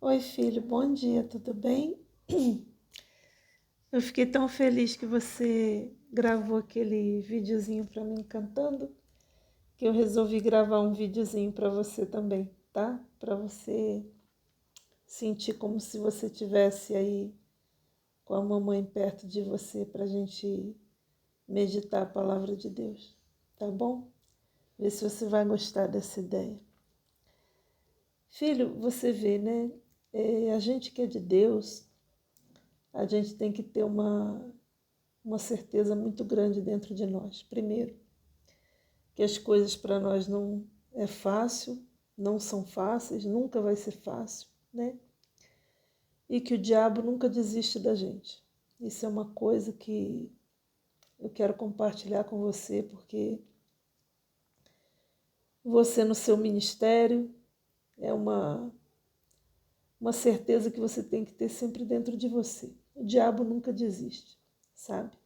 Oi, filho, bom dia, tudo bem? Eu fiquei tão feliz que você gravou aquele videozinho para mim cantando, que eu resolvi gravar um videozinho para você também, tá? Para você sentir como se você tivesse aí com a mamãe perto de você para a gente meditar a palavra de Deus, tá bom? Vê se você vai gostar dessa ideia. Filho, você vê, né? A gente que é de Deus, a gente tem que ter uma certeza muito grande dentro de nós. Primeiro, que as coisas para nós não é fácil, não são fáceis, nunca vai ser fácil, né? E que o diabo nunca desiste da gente. Isso é uma coisa que eu quero compartilhar com você, porque você no seu ministério é uma certeza que você tem que ter sempre dentro de você. O diabo nunca desiste, sabe?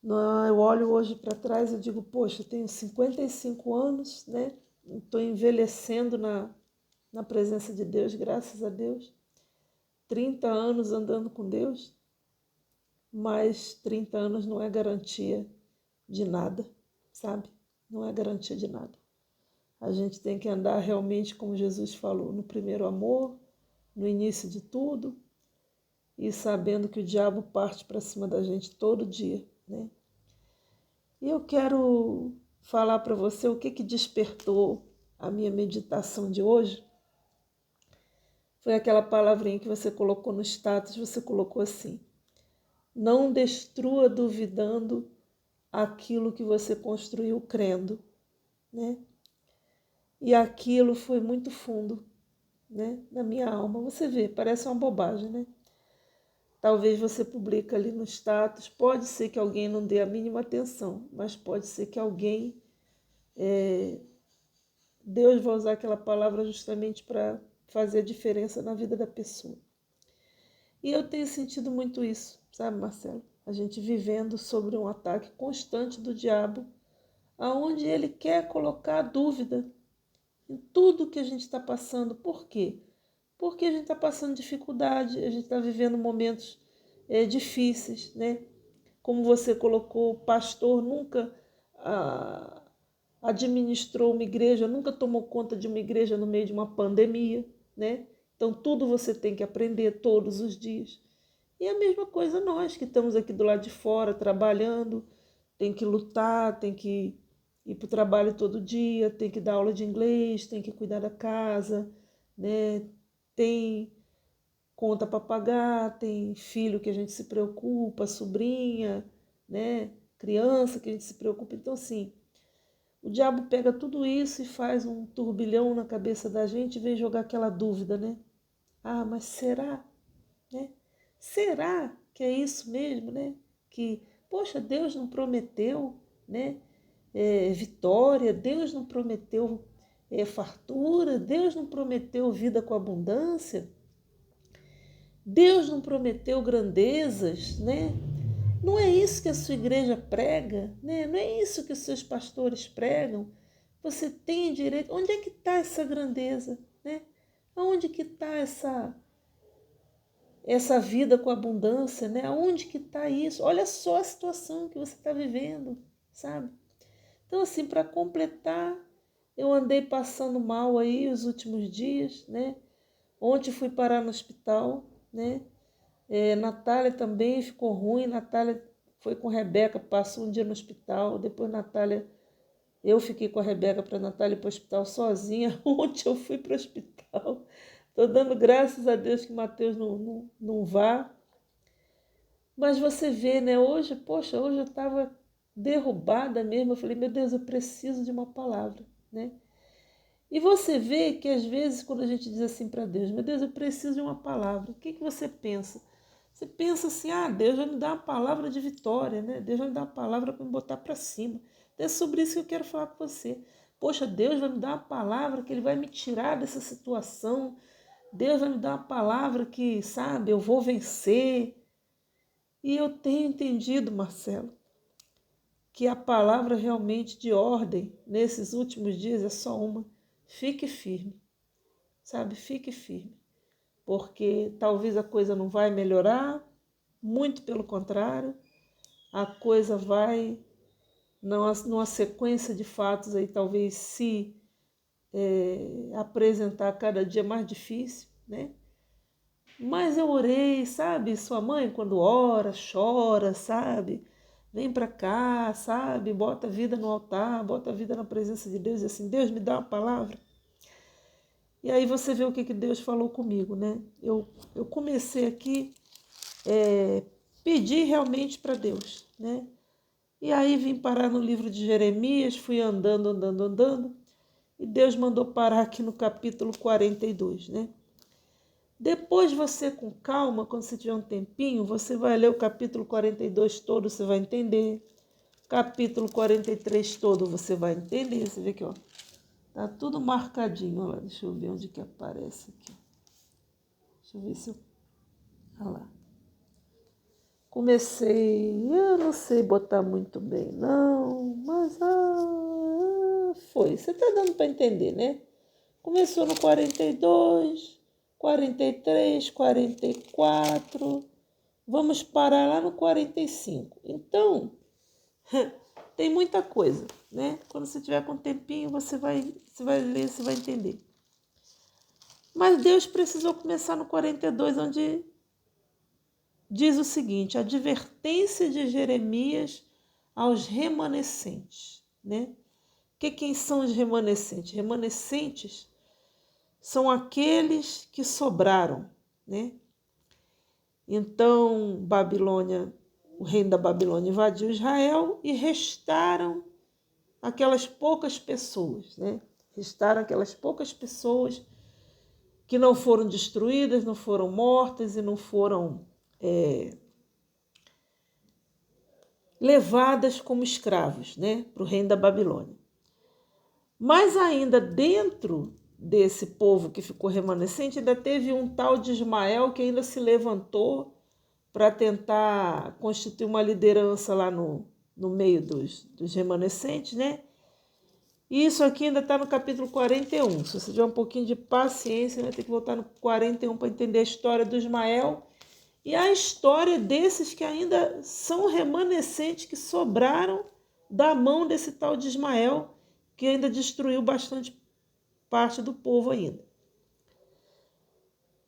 Eu olho hoje para trás e digo, poxa, eu tenho 55 anos, né? Estou envelhecendo na presença de Deus, graças a Deus. 30 anos andando com Deus, mas 30 anos não é garantia de nada, sabe? Não é garantia de nada. A gente tem que andar realmente como Jesus falou, no primeiro amor, no início de tudo, e sabendo que o diabo parte para cima da gente todo dia, né? E eu quero falar para você o que despertou a minha meditação de hoje. Foi aquela palavrinha que você colocou no status, você colocou assim: não destrua duvidando aquilo que você construiu crendo, né? E aquilo foi muito fundo, né, na minha alma. Você vê, parece uma bobagem, né? Talvez você publica ali no status, pode ser que alguém não dê a mínima atenção, mas pode ser que alguém Deus vai usar aquela palavra justamente para fazer a diferença na vida da pessoa. E eu tenho sentido muito isso, sabe, Marcelo? A gente vivendo sobre um ataque constante do diabo, aonde ele quer colocar dúvida em tudo que a gente está passando. Por quê? Porque a gente está passando dificuldade, a gente está vivendo momentos difíceis, né? Como você colocou, o pastor nunca administrou uma igreja, nunca tomou conta de uma igreja no meio de uma pandemia, né? Então tudo você tem que aprender todos os dias. E a mesma coisa nós que estamos aqui do lado de fora trabalhando, tem que lutar, tem que ir para o trabalho todo dia, tem que dar aula de inglês, tem que cuidar da casa, né? Tem conta para pagar, tem filho que a gente se preocupa, sobrinha, né? Criança que a gente se preocupa. Então, assim, o diabo pega tudo isso e faz um turbilhão na cabeça da gente e vem jogar aquela dúvida, né? Ah, mas será? Né? Será que é isso mesmo, né? Que, poxa, Deus não prometeu, né? Vitória, Deus não prometeu fartura, Deus não prometeu vida com abundância, Deus não prometeu grandezas, né? Não é isso que a sua igreja prega, né? Não é isso que os seus pastores pregam. Você tem direito. Onde é que está essa grandeza, né? Onde que está essa vida com abundância, né? Aonde que está isso? Olha só a situação que você está vivendo, sabe? Então, assim, para completar, eu andei passando mal aí os últimos dias, né? Ontem fui parar no hospital, né? Natália também ficou ruim. Natália foi com Rebeca, passou um dia no hospital. Depois Natália, eu fiquei com a Rebeca para Natália ir para o hospital sozinha. Ontem eu fui para o hospital. Estou dando graças a Deus que Mateus não vá. Mas você vê, né? Hoje, poxa, hoje eu estava derrubada mesmo. Eu falei, meu Deus, eu preciso de uma palavra, né? E você vê que às vezes quando a gente diz assim para Deus, meu Deus, eu preciso de uma palavra, o que você pensa? Você pensa assim, ah, Deus vai me dar uma palavra de vitória, né? Deus vai me dar uma palavra para me botar para cima. É sobre isso que eu quero falar com você. Poxa, Deus vai me dar uma palavra que Ele vai me tirar dessa situação. Deus vai me dar uma palavra que, sabe, eu vou vencer. E eu tenho entendido, Marcelo, que a palavra realmente de ordem nesses últimos dias é só uma. Fique firme. sabe? Fique firme, porque talvez a coisa não vai melhorar, muito pelo contrário, a coisa vai, numa sequência de fatos aí, talvez se apresentar cada dia mais difícil, né? Mas eu orei, sabe? Sua mãe, quando ora, chora, sabe? Vem para cá, sabe? Bota a vida no altar, bota a vida na presença de Deus e assim, Deus me dá uma palavra. E aí você vê o que Deus falou comigo, né? Eu comecei aqui pedir realmente para Deus, né? E aí vim parar no livro de Jeremias, fui andando, e Deus mandou parar aqui no capítulo 42, né? Depois você, com calma, quando você tiver um tempinho, você vai ler o capítulo 42 todo, você vai entender. Capítulo 43 todo, você vai entender. Você vê aqui, ó. Tá tudo marcadinho. Olha lá, deixa eu ver onde que aparece aqui. Deixa eu ver se eu... Olha lá. Comecei, eu não sei botar muito bem, não, mas foi. Você tá dando para entender, né? Começou no 42... 43, 44, vamos parar lá no 45. Então, tem muita coisa, né? Quando você tiver com um tempinho, você vai ler, você vai entender. Mas Deus precisou começar no 42, onde diz o seguinte: a advertência de Jeremias aos remanescentes, né? Quem são os remanescentes? Remanescentes são aqueles que sobraram, né? Então, Babilônia, o reino da Babilônia invadiu Israel e restaram aquelas poucas pessoas, né? Restaram aquelas poucas pessoas que não foram destruídas, não foram mortas e não foram levadas como escravos, né? Para o reino da Babilônia. Mas ainda dentro desse povo que ficou remanescente, ainda teve um tal de Ismael que ainda se levantou para tentar constituir uma liderança lá no meio dos remanescentes, né? E isso aqui ainda está no capítulo 41. Se você tiver um pouquinho de paciência, vai ter que voltar no 41 para entender a história do Ismael e a história desses que ainda são remanescentes, que sobraram da mão desse tal de Ismael, que ainda destruiu bastante parte do povo ainda.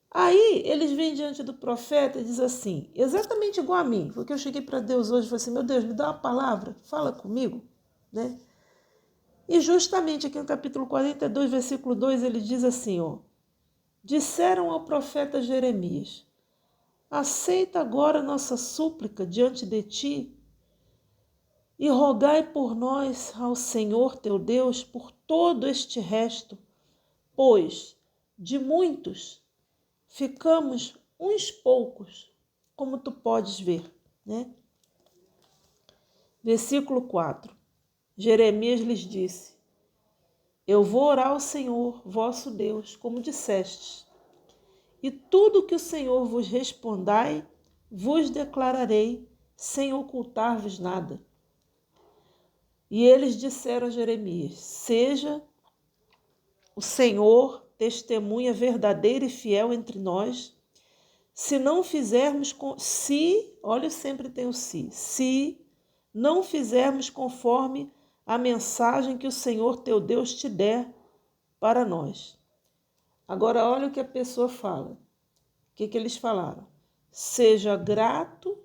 Aí eles vêm diante do profeta e dizem assim, exatamente igual a mim, porque eu cheguei para Deus hoje e falei assim, meu Deus, me dá uma palavra, fala comigo, né? E justamente aqui no capítulo 42, versículo 2, ele diz assim, ó, disseram ao profeta Jeremias, aceita agora nossa súplica diante de ti e rogai por nós ao Senhor teu Deus por todo este resto, pois de muitos ficamos uns poucos, como tu podes ver, né? Versículo 4. Jeremias lhes disse, eu vou orar ao Senhor, vosso Deus, como dissestes, e tudo que o Senhor vos respondai, vos declararei, sem ocultar-vos nada. E eles disseram a Jeremias, seja o Senhor testemunha verdadeira e fiel entre nós, se não fizermos, olha, sempre tem o se não fizermos conforme a mensagem que o Senhor teu Deus te der para nós. Agora olha o que a pessoa fala. O que eles falaram? Seja grato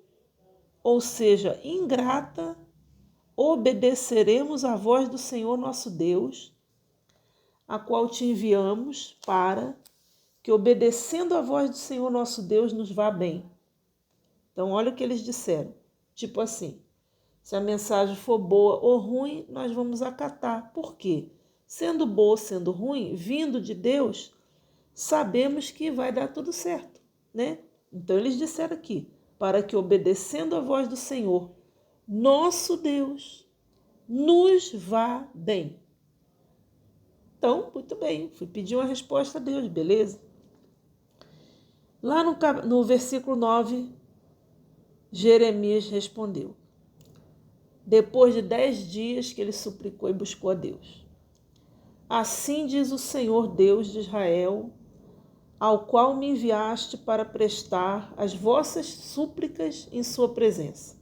ou seja ingrata, obedeceremos à voz do Senhor nosso Deus, a qual te enviamos para que, obedecendo à voz do Senhor nosso Deus, nos vá bem. Então, olha o que eles disseram. Tipo assim, se a mensagem for boa ou ruim, nós vamos acatar. Por quê? Sendo boa ou sendo ruim, vindo de Deus, sabemos que vai dar tudo certo, né? Então, eles disseram aqui, para que, obedecendo à voz do Senhor, nosso Deus, nos vá bem. Então, muito bem, fui pedir uma resposta a Deus, beleza? Lá no versículo 9, Jeremias respondeu, depois de 10 dias que ele suplicou e buscou a Deus. Assim diz o Senhor Deus de Israel, ao qual me enviaste para prestar as vossas súplicas em sua presença.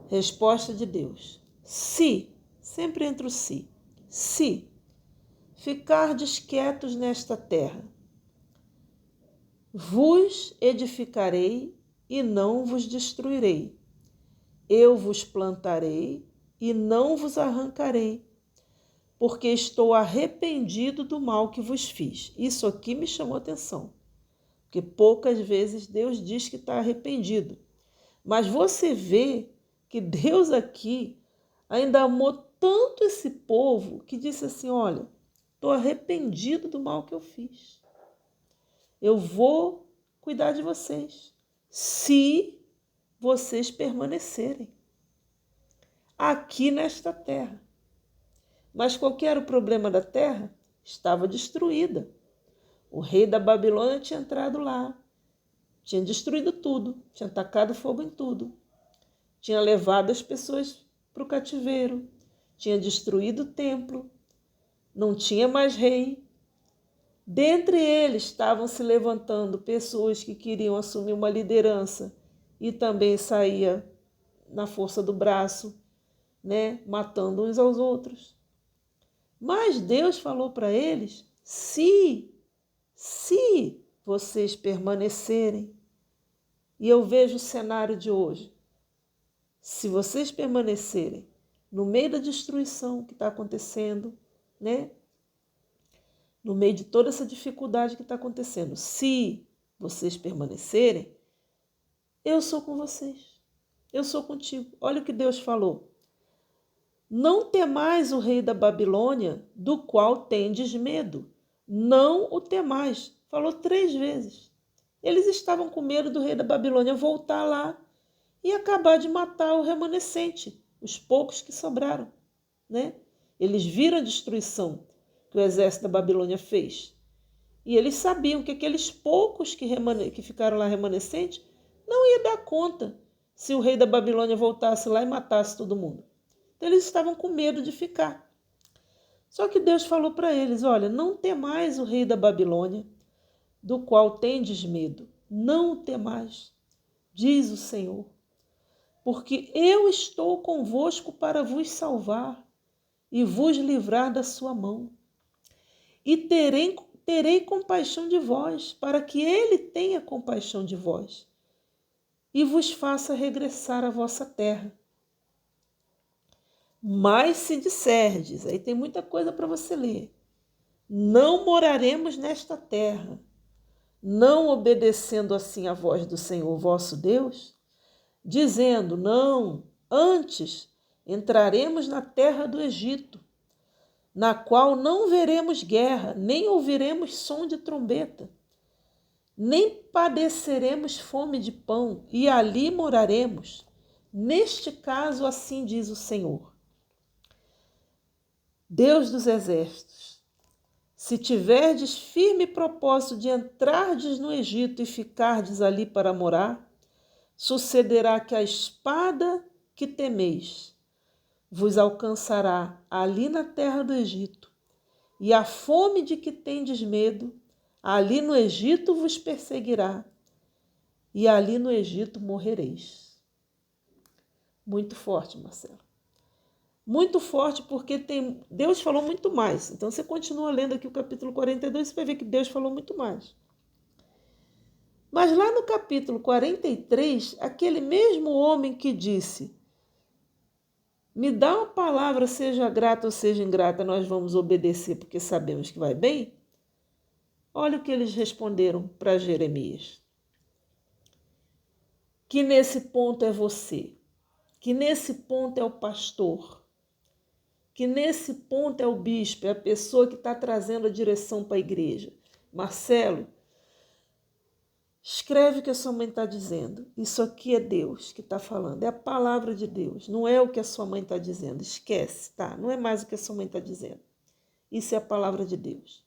Resposta de Deus: se, sempre entre o se ficardes quietos nesta terra, vos edificarei e não vos destruirei. Eu vos plantarei e não vos arrancarei, porque estou arrependido do mal que vos fiz. Isso aqui me chamou a atenção, porque poucas vezes Deus diz que está arrependido. Mas você vê que Deus aqui ainda amou tanto esse povo que disse assim, olha, estou arrependido do mal que eu fiz. Eu vou cuidar de vocês, se vocês permanecerem aqui nesta terra. Mas qual que era o problema da terra? Estava destruída. O rei da Babilônia tinha entrado lá, tinha destruído tudo, tinha tacado fogo em tudo, tinha levado as pessoas para o cativeiro, tinha destruído o templo, não tinha mais rei. Dentre eles estavam se levantando pessoas que queriam assumir uma liderança e também saía na força do braço, né, matando uns aos outros. Mas Deus falou para eles, se vocês permanecerem, e eu vejo o cenário de hoje, se vocês permanecerem no meio da destruição que está acontecendo, né? No meio de toda essa dificuldade que está acontecendo, se vocês permanecerem, eu sou com vocês, eu sou contigo. Olha o que Deus falou. Não temais o rei da Babilônia, do qual tendes medo. Não o temais. Falou 3 vezes. Eles estavam com medo do rei da Babilônia voltar lá e acabar de matar o remanescente, os poucos que sobraram, né? Eles viram a destruição que o exército da Babilônia fez. E eles sabiam que aqueles poucos que ficaram lá remanescentes não ia dar conta se o rei da Babilônia voltasse lá e matasse todo mundo. Eles estavam com medo de ficar. Só que Deus falou para eles, olha, não temais o rei da Babilônia, do qual tendes medo. Não o temais, diz o Senhor, porque eu estou convosco para vos salvar e vos livrar da sua mão. E terei compaixão de vós, para que ele tenha compaixão de vós e vos faça regressar à vossa terra. Mas se disserdes, aí tem muita coisa para você ler, não moraremos nesta terra, não obedecendo assim a voz do Senhor vosso Deus, dizendo, não, antes entraremos na terra do Egito, na qual não veremos guerra, nem ouviremos som de trombeta, nem padeceremos fome de pão, e ali moraremos. Neste caso, assim diz o Senhor, Deus dos exércitos, se tiverdes firme propósito de entrardes no Egito e ficardes ali para morar, sucederá que a espada que temeis vos alcançará ali na terra do Egito, e a fome de que tendes medo, ali no Egito vos perseguirá, e ali no Egito morrereis. Muito forte, Marcelo. Muito forte, porque Deus falou muito mais. Então, você continua lendo aqui o capítulo 42, você vai ver que Deus falou muito mais. Mas lá no capítulo 43, aquele mesmo homem que disse, me dá uma palavra, seja grata ou seja ingrata, nós vamos obedecer porque sabemos que vai bem. Olha o que eles responderam para Jeremias. Que nesse ponto é você, que nesse ponto é o pastor, que nesse ponto é o bispo, é a pessoa que está trazendo a direção para a igreja. Marcelo, escreve o que a sua mãe está dizendo. Isso aqui é Deus que está falando, é a palavra de Deus, não é o que a sua mãe está dizendo. Esquece, tá? Não é mais o que a sua mãe está dizendo. Isso é a palavra de Deus.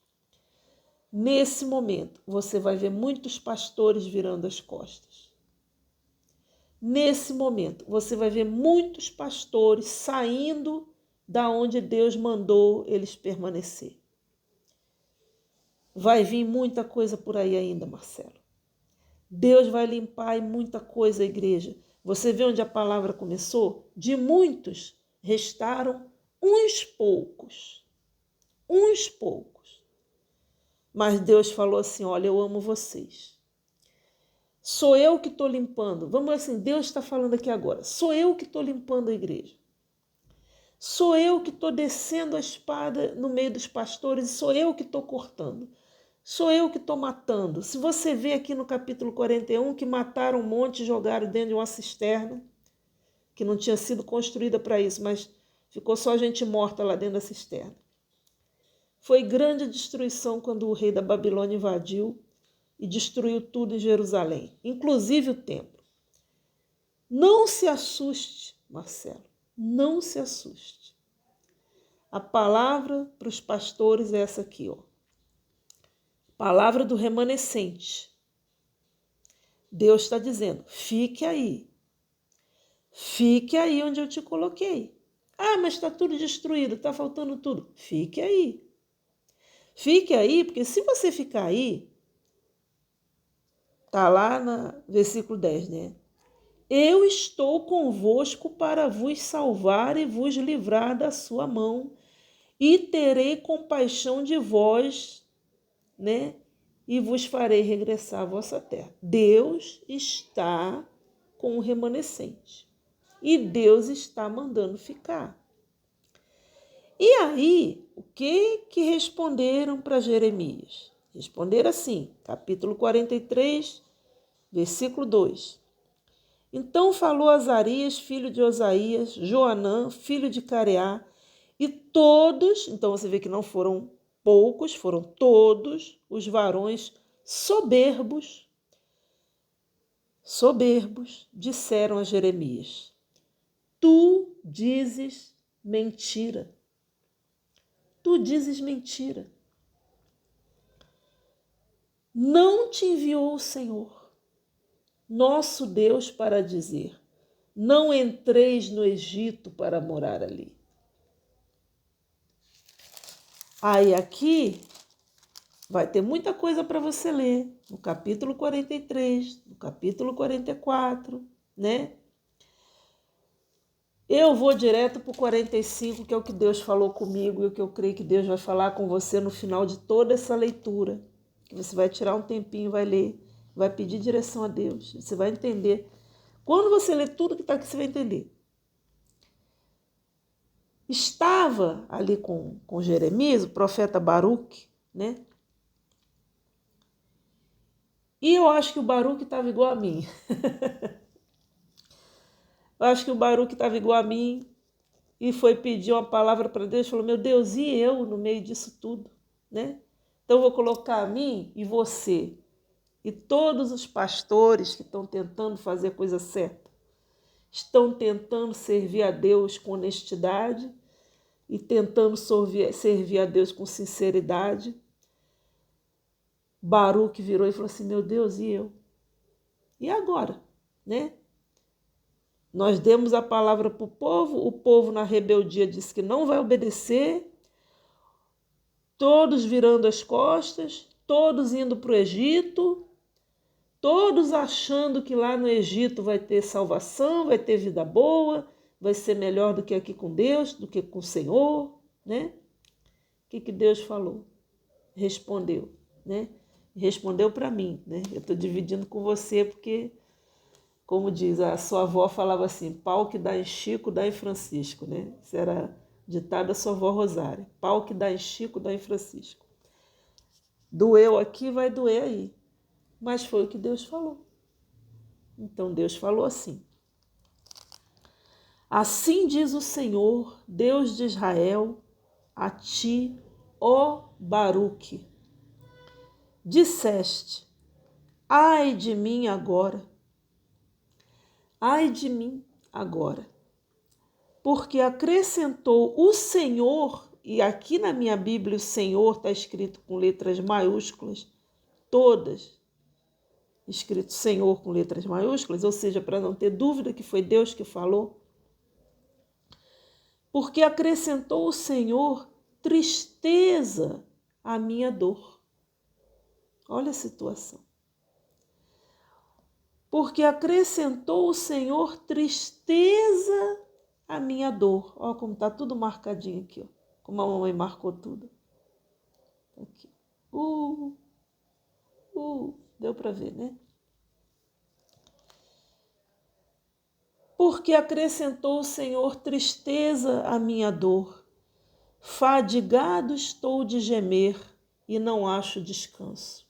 Nesse momento, você vai ver muitos pastores virando as costas. Nesse momento, você vai ver muitos pastores saindo da onde Deus mandou eles permanecer. Vai vir muita coisa por aí ainda, Marcelo. Deus vai limpar muita coisa a igreja. Você vê onde a palavra começou? De muitos restaram uns poucos. Uns poucos. Mas Deus falou assim, olha, eu amo vocês. Sou eu que estou limpando. Vamos assim, Deus está falando aqui agora. Sou eu que estou limpando a igreja. Sou eu que estou descendo a espada no meio dos pastores. Sou eu que estou cortando. Sou eu que estou matando. Se você vê aqui no capítulo 41 que mataram um monte e jogaram dentro de uma cisterna, que não tinha sido construída para isso, mas ficou só gente morta lá dentro da cisterna. Foi grande a destruição quando o rei da Babilônia invadiu e destruiu tudo em Jerusalém, inclusive o templo. Não se assuste, Marcelo, não se assuste. A palavra para os pastores é essa aqui, ó. Palavra do remanescente. Deus está dizendo, fique aí. Fique aí onde eu te coloquei. Ah, mas está tudo destruído, está faltando tudo. Fique aí. Fique aí, porque se você ficar aí, está lá no versículo 10, né? Eu estou convosco para vos salvar e vos livrar da sua mão, e terei compaixão de vós, né? E vos farei regressar à vossa terra. Deus está com o remanescente. E Deus está mandando ficar. E aí, o que responderam para Jeremias? Responderam assim, capítulo 43, versículo 2. Então falou Azarias, filho de Osaías, Joanã, filho de Careá, e todos, então você vê que não foram poucos, foram todos os varões soberbos, disseram a Jeremias, tu dizes mentira. Tu dizes mentira. Não te enviou o Senhor, nosso Deus, para dizer, não entreis no Egito para morar ali. Aí aqui vai ter muita coisa para você ler, no capítulo 43, no capítulo 44, né? Eu vou direto para o 45, que é o que Deus falou comigo e o que eu creio que Deus vai falar com você no final de toda essa leitura. Que você vai tirar um tempinho, vai ler, vai pedir direção a Deus, você vai entender. Quando você ler tudo que está aqui, você vai entender. Estava ali com Jeremias, o profeta Baruque, né? E eu acho que o Baruque estava igual a mim. Eu acho que o Baruque estava igual a mim e foi pedir uma palavra para Deus, falou, meu Deus, e eu no meio disso tudo, né? Então eu vou colocar a mim e você e todos os pastores que estão tentando fazer a coisa certa, estão tentando servir a Deus com honestidade e tentando servir a Deus com sinceridade. Baruque virou e falou assim, meu Deus, e eu? E agora, né? Nós demos a palavra para o povo na rebeldia disse que não vai obedecer, todos virando as costas, todos indo para o Egito, todos achando que lá no Egito vai ter salvação, vai ter vida boa, vai ser melhor do que aqui com Deus, do que com o Senhor, né? O que Deus falou? Respondeu, né? Respondeu para mim, né? Eu estou dividindo com você porque, como diz, a sua avó falava assim, pau que dá em Chico, dá em Francisco, né? Isso era ditado da sua avó Rosária. Pau que dá em Chico, dá em Francisco. Doeu aqui, vai doer aí. Mas foi o que Deus falou. Então Deus falou assim. Assim diz o Senhor, Deus de Israel, a ti, ó Baruque. Disseste, ai de mim agora, ai de mim agora, porque acrescentou o Senhor, e aqui na minha Bíblia o Senhor está escrito com letras maiúsculas, todas, escrito Senhor com letras maiúsculas, ou seja, para não ter dúvida que foi Deus que falou, porque acrescentou o Senhor tristeza à minha dor. Olha a situação. Porque acrescentou o Senhor tristeza à minha dor. Olha como está tudo marcadinho aqui, ó. Como a mamãe marcou tudo. Aqui. Deu para ver, né? Porque acrescentou o Senhor tristeza à minha dor. Fadigado estou de gemer e não acho descanso.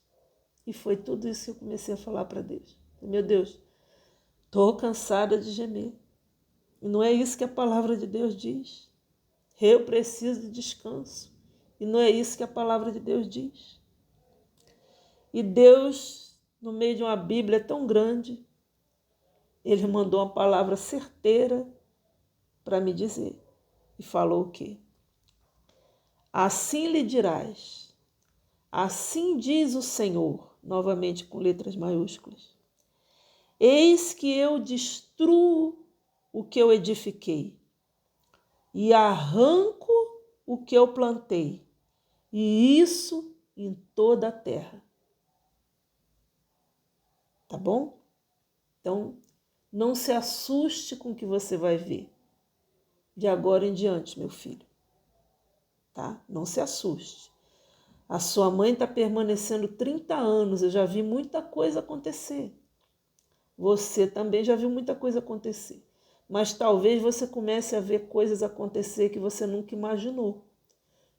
E foi tudo isso que eu comecei a falar para Deus. Meu Deus, estou cansada de gemer. E não é isso que a palavra de Deus diz. Eu preciso de descanso. E não é isso que a palavra de Deus diz. E Deus, no meio de uma Bíblia tão grande, Ele mandou uma palavra certeira para me dizer. E falou o quê? Assim lhe dirás, assim diz o Senhor, novamente com letras maiúsculas. Eis que eu destruo o que eu edifiquei e arranco o que eu plantei, e isso em toda a terra. Tá bom? Então, não se assuste com o que você vai ver de agora em diante, meu filho. Tá? Não se assuste. A sua mãe está permanecendo 30 anos, eu já vi muita coisa acontecer. Você também já viu muita coisa acontecer. Mas talvez você comece a ver coisas acontecer que você nunca imaginou.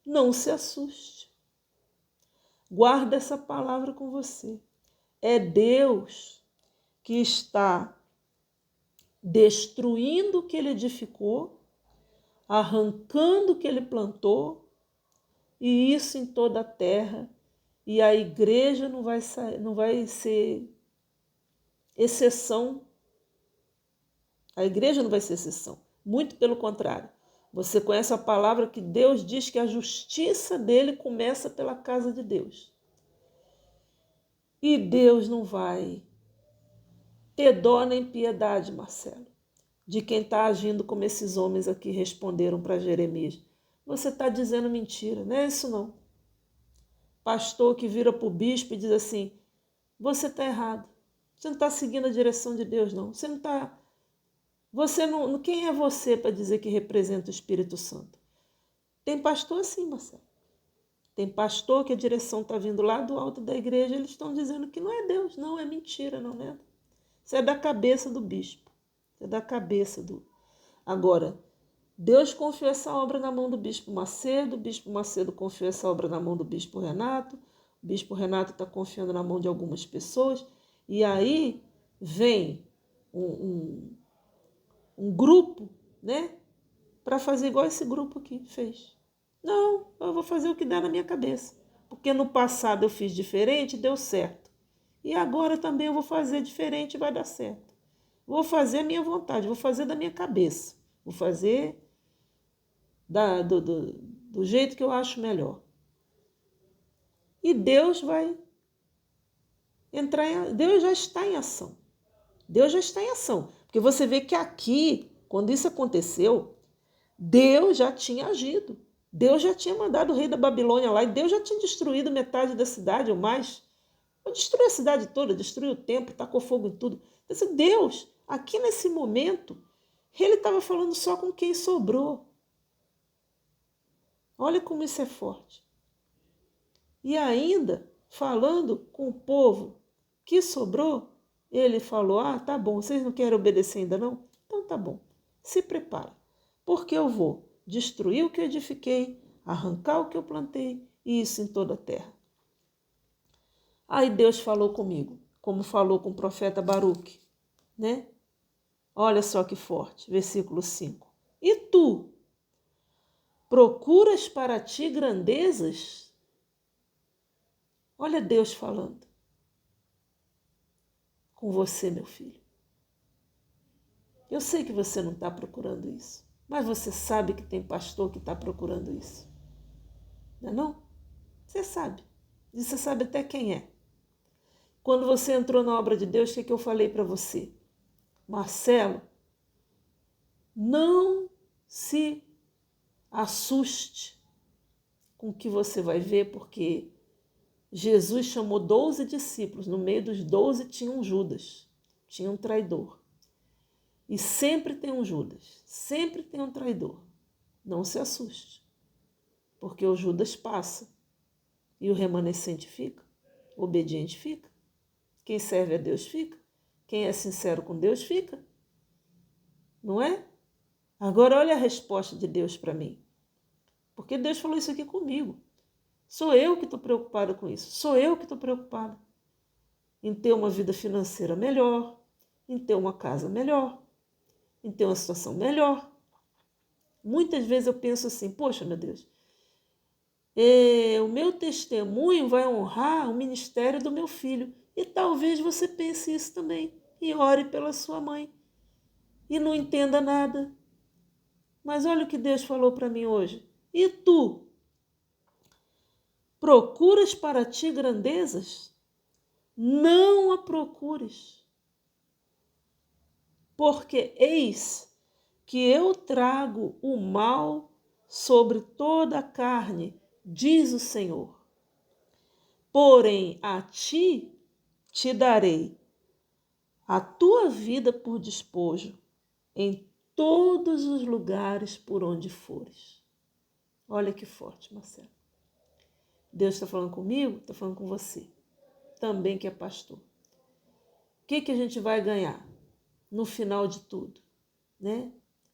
Não se assuste. Guarda essa palavra com você. É Deus que está destruindo o que ele edificou, arrancando o que ele plantou, e isso em toda a terra. E a igreja não vai ser exceção. A igreja não vai ser exceção. Muito pelo contrário. Você conhece a palavra que Deus diz que a justiça dele começa pela casa de Deus. E Deus não vai ter dó nem piedade, Marcelo, de quem está agindo como esses homens aqui responderam para Jeremias. Você está dizendo mentira, não é isso não. Pastor que vira para o bispo e diz assim, você está errado. Você não está seguindo a direção de Deus, não. Você não está... Você não... Quem é você para dizer que representa o Espírito Santo? Tem pastor assim, Marcelo. Tem pastor que a direção está vindo lá do alto da igreja, eles estão dizendo que não é Deus, não, é mentira, não é? Isso é da cabeça do bispo. Isso é da cabeça do... Agora, Deus confiou essa obra na mão do bispo Macedo confiou essa obra na mão do bispo Renato, o bispo Renato está confiando na mão de algumas pessoas, e aí vem um grupo, né, para fazer igual esse grupo aqui fez. Não, eu vou fazer o que dá na minha cabeça, porque no passado eu fiz diferente, deu certo. E agora também eu vou fazer diferente e vai dar certo. Vou fazer a minha vontade, vou fazer da minha cabeça, vou fazer do jeito que eu acho melhor. E Deus vai entrar Deus já está em ação. Deus já está em ação. Porque você vê que aqui, quando isso aconteceu, Deus já tinha agido. Deus já tinha mandado o rei da Babilônia lá e Deus já tinha destruído metade da cidade ou mais. Destruiu a cidade toda, destruiu o templo, tacou fogo em tudo. Então, Deus, aqui nesse momento, ele estava falando só com quem sobrou. Olha como isso é forte. E ainda, falando com o povo que sobrou, ele falou, tá bom, vocês não querem obedecer ainda não? Então tá bom, se prepara, porque eu vou destruir o que eu edifiquei, arrancar o que eu plantei, e isso em toda a terra. Aí Deus falou comigo, como falou com o profeta Baruque, né? Olha só que forte, versículo 5. E tu procuras para ti grandezas? Olha Deus falando com você, meu filho. Eu sei que você não está procurando isso, mas você sabe que tem pastor que está procurando isso. Não é não? Você sabe. E você sabe até quem é. Quando você entrou na obra de Deus, o que eu falei para você? Marcelo, não se assuste com o que você vai ver, porque Jesus chamou 12 discípulos. No meio dos 12 tinha um Judas, tinha um traidor. E sempre tem um Judas, sempre tem um traidor. Não se assuste, porque o Judas passa e o remanescente fica, o obediente fica. Quem serve a Deus fica, quem é sincero com Deus fica. Não é? Agora olha a resposta de Deus para mim. Porque Deus falou isso aqui comigo. Sou eu que estou preocupada com isso. Sou eu que estou preocupada em ter uma vida financeira melhor, em ter uma casa melhor, em ter uma situação melhor. Muitas vezes eu penso assim, poxa, meu Deus, o meu testemunho vai honrar o ministério do meu filho. E talvez você pense isso também. E ore pela sua mãe. E não entenda nada. Mas olha o que Deus falou para mim hoje. E tu? Procuras para ti grandezas? Não a procures. Porque eis que eu trago o mal sobre toda a carne, diz o Senhor. Porém, a ti te darei a tua vida por despojo em todos os lugares por onde fores. Olha que forte, Marcelo. Deus está falando comigo, está falando com você, também que é pastor. O que a gente vai ganhar no final de tudo? Né?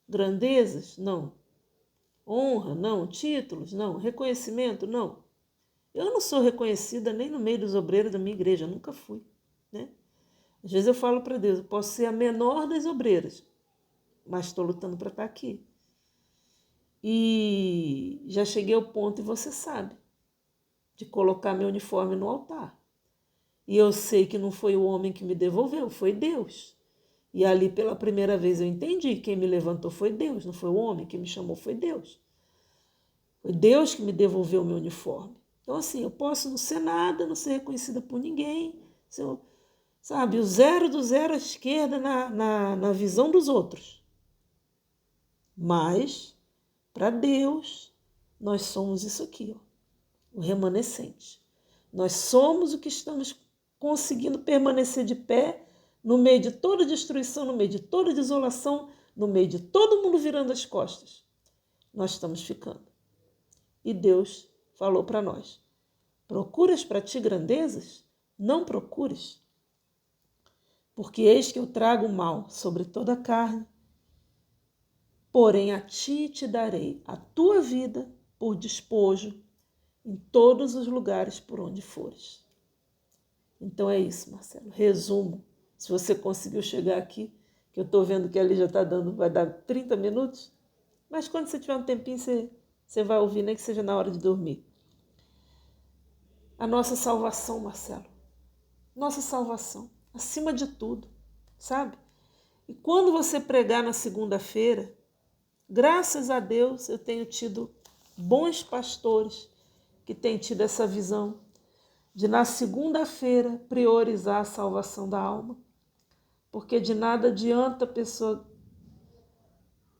Grandezas? Não. Honra? Não. Títulos? Não. Reconhecimento? Não. Eu não sou reconhecida nem no meio dos obreiros da minha igreja, nunca fui. Né? Às vezes eu falo para Deus, eu posso ser a menor das obreiras, mas estou lutando para estar aqui. E já cheguei ao ponto, e você sabe, de colocar meu uniforme no altar. E eu sei que não foi o homem que me devolveu, foi Deus. E ali pela primeira vez eu entendi, quem me levantou foi Deus, não foi o homem, quem me chamou foi Deus. Foi Deus que me devolveu o meu uniforme. Então assim, eu posso não ser nada, não ser reconhecida por ninguém, sabe, o zero do zero à esquerda na visão dos outros. Mas, para Deus, nós somos isso aqui, ó, o remanescente. Nós somos o que estamos conseguindo permanecer de pé no meio de toda destruição, no meio de toda desolação, no meio de todo mundo virando as costas. Nós estamos ficando. E Deus falou para nós, procuras para ti grandezas? Não procures. Porque eis que eu trago o mal sobre toda a carne, porém a ti te darei a tua vida por despojo em todos os lugares por onde fores. Então é isso, Marcelo. Resumo, se você conseguiu chegar aqui, que eu estou vendo que ali já está dando, vai dar 30 minutos, mas quando você tiver um tempinho, você vai ouvir, nem que seja na hora de dormir. A nossa salvação, Marcelo. Nossa salvação, acima de tudo, sabe? E quando você pregar na segunda-feira, graças a Deus eu tenho tido bons pastores que têm tido essa visão de na segunda-feira priorizar a salvação da alma. Porque de nada adianta a pessoa,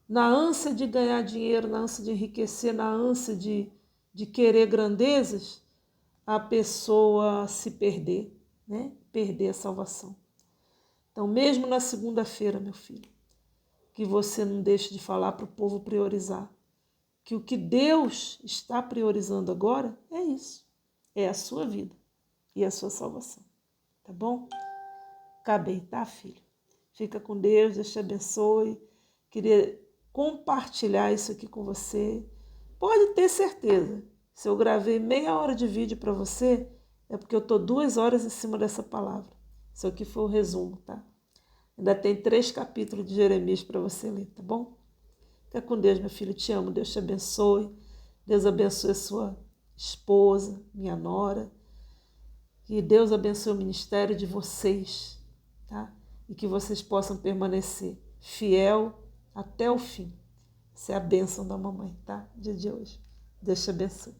na ânsia de ganhar dinheiro, na ânsia de enriquecer, na ânsia de querer grandezas, a pessoa se perder, né? Perder a salvação. Então, mesmo na segunda-feira, meu filho, que você não deixe de falar para o povo priorizar. Que o que Deus está priorizando agora é isso. É a sua vida e a sua salvação. Tá bom? Acabei, tá, filho? Fica com Deus, Deus te abençoe. Queria compartilhar isso aqui com você. Pode ter certeza, se eu gravei meia hora de vídeo para você, é porque eu estou 2 horas em cima dessa palavra. Isso aqui foi o resumo, tá? Ainda tem 3 capítulos de Jeremias para você ler, tá bom? Fica com Deus, meu filho. Te amo. Deus te abençoe. Deus abençoe a sua esposa, minha nora. Que Deus abençoe o ministério de vocês, tá? E que vocês possam permanecer fiel até o fim. Essa é a bênção da mamãe, tá? Dia de hoje. Deus te abençoe.